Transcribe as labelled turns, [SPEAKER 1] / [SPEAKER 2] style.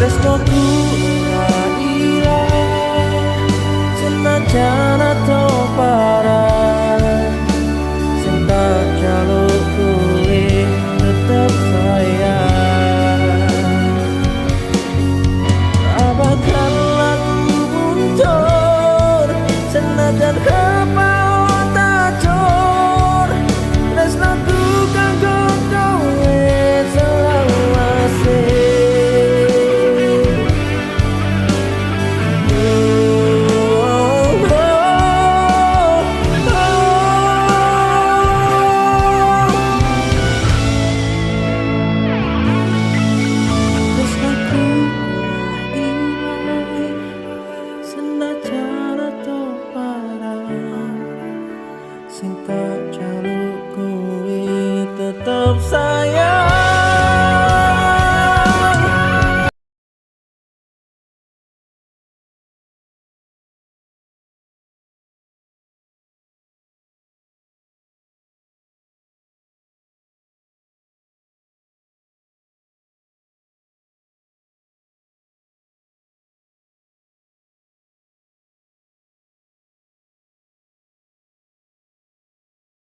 [SPEAKER 1] Tresnoku ora ilang senajan ato parah, sing tak jaluk kuwi tetep sayang. Tak bakal aku mundur senajan